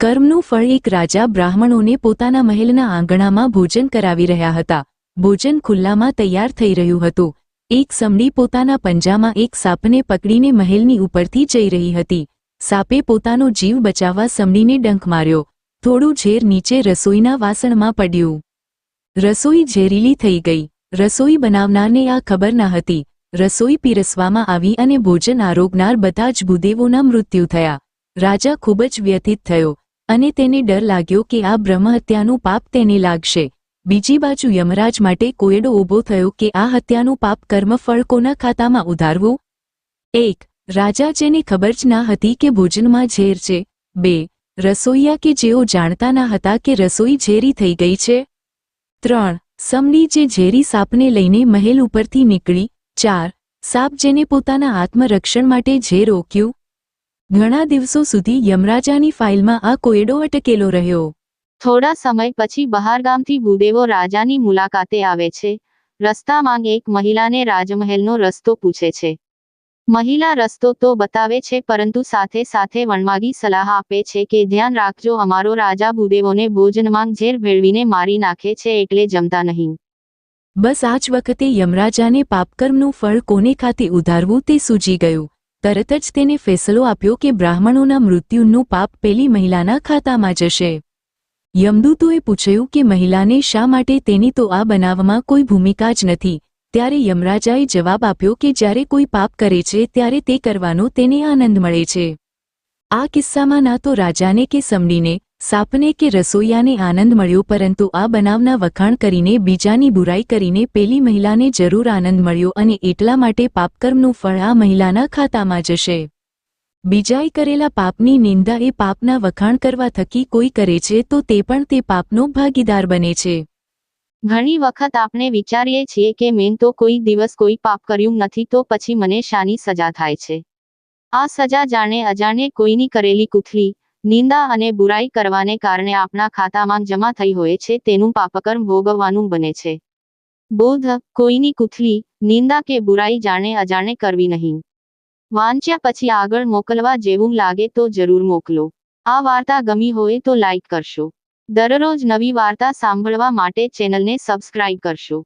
કર્મનું ફળ એક રાજા બ્રાહ્મણોને પોતાના મહેલના આંગણામાં ભોજન કરાવી રહ્યા હતા. ભોજન ખુલ્લામાં તૈયાર થઈ રહ્યું હતું. એક સમડી પોતાના પંજામાં એક સાપને પકડીને મહેલની ઉપરથી જઈ રહી હતી. સાપે પોતાનો જીવ બચાવવા સમડીને ડંખ માર્યો. થોડું ઝેર નીચે રસોઈના વાસણમાં પડ્યું. રસોઈ ઝેરીલી થઈ ગઈ. રસોઈ બનાવનારને આ ખબર ન હતી. રસોઈ પીરસવામાં આવી અને ભોજન આરોગનાર બધા જ ભૂદેવોના મૃત્યુ થયા. રાજા ખૂબ જ વ્યથિત થયો અને તેને ડર લાગ્યો કે આ બ્રહ્મહત્યાનું પાપ તેને લાગશે. બીજી બાજુ યમરાજ માટે કોયડો ઊભો થયો કે આ હત્યાનું પાપ કર્મફળ કોના ખાતામાં ઉધારવું? 1. રાજા જેને ખબર જ ના હતી કે ભોજનમાં ઝેર છે. 2. રસોઈયા કે જેઓ જાણતા ના હતા કે રસોઈ ઝેરી થઈ ગઈ છે. 3. સમડી જે ઝેરી સાપને લઈને મહેલ ઉપરથી નીકળી. 4. સાપ જેને પોતાના આત્મરક્ષણ માટે ઝેર ઓક્યું. ઘણા દિવસો સુધી યમરાજાની ફાઇલમાં આ કોયડો અટકેલો રહ્યો. થોડા સમય પછી બહારગામથી ભૂદેવો રાજાની મુલાકાતે આવે છે. રસ્તામાં એક મહિલાને રાજમહેલનો રસ્તો પૂછે છે. મહિલા રસ્તો તો બતાવે છે પરંતુ સાથે સાથે વણમાગી સલાહ આપે છે કે ધ્યાન રાખજો, અમારો રાજા ભૂદેવોને ભોજનમાં ઝેર ભેળવીને મારી નાખે છે એટલે જમતા નહીં. બસ આ જ વખતે યમરાજાને પાપકર્મનું ફળ કોને ખાતે ઉધારવું તે સૂજી ગયું. તરત જ તેને ફેસલો આપ્યો કે બ્રાહ્મણોના મૃત્યુનું પાપ પેલી મહિલાના ખાતામાં જશે. યમદૂતોએ પૂછ્યું કે મહિલાને શા માટે, તેની તો આ બનાવમાં કોઈ ભૂમિકા જ નથી. ત્યારે યમરાજાએ જવાબ આપ્યો કે જ્યારે કોઈ પાપ કરે છે ત્યારે તે કરવાનો તેને આનંદ મળે છે. આ કિસ્સામાં ના તો રાજાને કે સમડીને, સાપને કે રસોઈયાને આનંદ મળ્યો, પરંતુ આ બનાવના વખાણ કરીને બીજાની બુરાઈ કરીને પેલી મહિલાને જરૂર આનંદ મળ્યો અને એટલા માટે પાપકર્મનું ફળ આ મહિલાના ખાતામાં જશે. બીજાએ કરેલા પાપની નિંદા એ પાપના વખાણ કરવા થકી કોઈ કરે છે તો તે પણ તે પાપનો ભાગીદાર બને છે. ઘણી વખત આપણે વિચારીએ છીએ કે મેં તો કોઈ દિવસ કોઈ પાપ કર્યું નથી તો પછી મને શાની સજા થાય છે. આ સજા જાણે અજાણે કોઈની કરેલી કુથલી, નિંદા અને બુરાઈ કરવાને કારણે આપણા ખાતામાં જમા થઈ હોય છે તેનું પાપકર્મ ભોગવવાનું બને છે. બોધ, કોઈની કુથલી, નિંદા કે બુરાઈ જાણે અજાણે કરવી નહીં. વાંચ્યા પછી આગળ મોકલવા જેવું લાગે તો જરૂર મોકલો. આ વાર્તા ગમી હોય તો લાઈક કરશો. દરરોજ નવી વાર્તા સાંભળવા માટે ચેનલને સબસ્ક્રાઇબ કરશો.